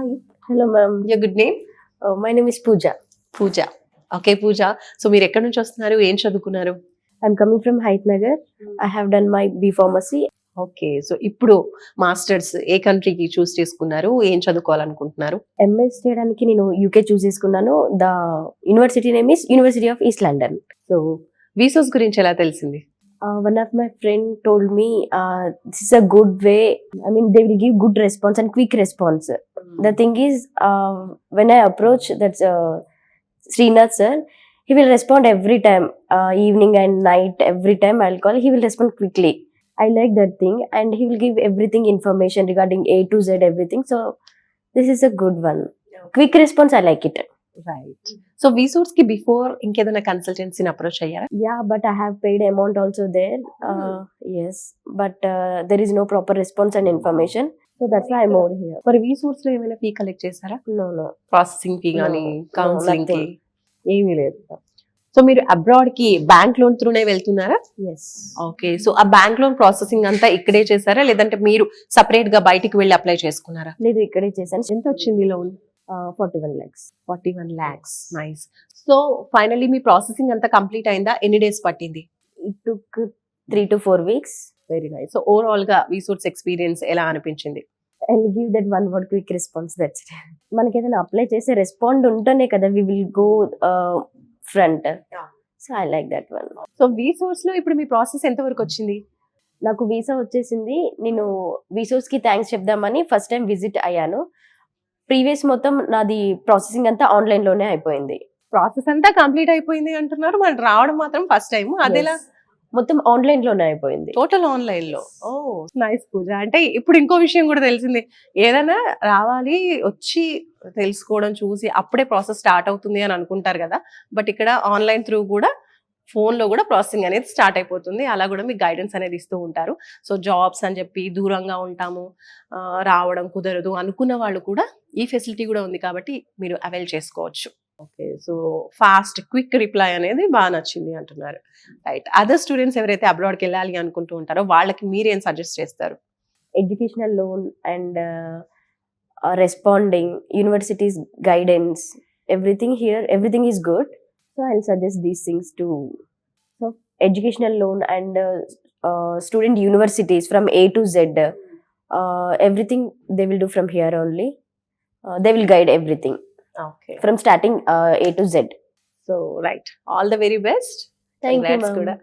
Hi, Hello, ma'am. your good name? My name is Pooja. Pooja. Okay Pooja. So మీరు ఎక్కడి నుంచి వస్తున్నారు, ఏం చదువుకున్నారు? I'm coming from Nagar. I have done my B Pharmacy. Okay, so ఇప్పుడు masters ఏ కంట్రీకి చూస్ చేసుకున్నారు, ఏం చదువుకోవాలనుకుంటున్నారు? MS చేయడానికి నేను UK చూస్ చేసుకున్నాను. The university name is university of east London. So visas గురించి ఎలా తెలిసింది? One of my friend told me this is a good way. I mean, they will give good response and quick response. The thing is, when I approach that Srinath sir, he will respond every time, evening and night, every time I'll call, he will respond quickly. I like that thing, and he will give everything information regarding A to Z, everything. So this is a good one. Quick response, I like it. Right. So visas కి before ఇంకేదైనా కన్సల్టెన్సీని approach అయ్యారా? Yeah, but I have paid amount also there. Yes, but there is no proper response and information. So that's why I'm over here. మరి visas లో ఏమైనా fee collect చేశారా? No. Processing fee కానీ No, counselling కి nothing. ఏమీ లేదు. So మీరు abroad కి బ్యాంక్ లోన్ త్రూనే వెళ్తున్నారా? Yes. ఓకే, సో ఆ బ్యాంక్ లోన్ ప్రాసెసింగ్ అంతా ఇక్కడే చేశారా, లేదంటే మీరు సపరేట్ గా బయటికి వెళ్ళి అప్లై చేసుకున్నారా? లేదు, ఇక్కడే చేశాను. ఎంత వచ్చింది loan? 41 lakhs. 41 lakhs. Nice. So finally మీ ప్రాసెసింగ్ అంతా కంప్లీట్ అయిందా? ఎన్ని డేస్ పట్టింది? It took 3 to 4 weeks. Very nice. So overall గా వీసోర్స్ ఎక్స్పీరియన్స్ ఎలా అనిపించింది? I'll give that one word quick response. That's it. మనకి ఏదైనా అప్లై చేసి రెస్పాండ్ ఉంటేనే కదా we will go front. Yeah. So I like that one. So వీసోర్స్ లో ఇప్పుడు మీ ప్రాసెస్ ఎంత వరకు వచ్చింది? నాకు వీసా వచ్చేసింది. నేను వీసోస్ కి థ్యాంక్స్ చెప్దామని ఫస్ట్ టైం విజిట్ అయ్యాను. ప్రీవియస్ మొత్తం నాది ప్రాసెసింగ్ అంతా ఆన్లైన్ లోనే అయిపోయింది. ప్రాసెస్ అంతా కంప్లీట్ అయిపోయింది అంటున్నారు, మరి రావడం మాత్రం ఫస్ట్ టైం. అదేలా? Yes. మొత్తం ఆన్లైన్ లోనే అయిపోయింది. టోటల్ ఆన్లైన్ లో. ఓ నైస్ పూజ. అంటే ఇప్పుడు ఇంకో విషయం కూడా తెలిసింది, ఏదైనా రావాలి వచ్చి తెలుసుకోవడం చూసి అప్పుడే ప్రాసెస్ స్టార్ట్ అవుతుంది అని అనుకుంటారు కదా, బట్ ఇక్కడ ఆన్లైన్ త్రూ కూడా ఫోన్ లో కూడా ప్రాసెసింగ్ అనేది స్టార్ట్ అయిపోతుంది. అలా కూడా మీకు గైడెన్స్ అనేది ఇస్తూ ఉంటారు. సో జాబ్స్ అని చెప్పి దూరంగా ఉంటాము, రావడం కుదరదు అనుకున్న వాళ్ళు కూడా ఈ ఫెసిలిటీ కూడా ఉంది కాబట్టి మీరు అవైల్ చేసుకోవచ్చు. Okay, so fast quick reply అనేది బాగా నచ్చింది అంటున్నారు. రైట్. అదర్ స్టూడెంట్స్ ఎవరైతే అబ్రాడ్కి వెళ్ళాలి అనుకుంటూ ఉంటారో వాళ్ళకి మీరేం సజెస్ట్ చేస్తారు? Educational loan and responding, universities guidance, everything is good. So I'll suggest these things to, so educational loan and student universities from A to Z, everything they will do from here only. They will guide everything okay, from starting A to Z. So right. All the very best. Thank you, ma'am. కూడా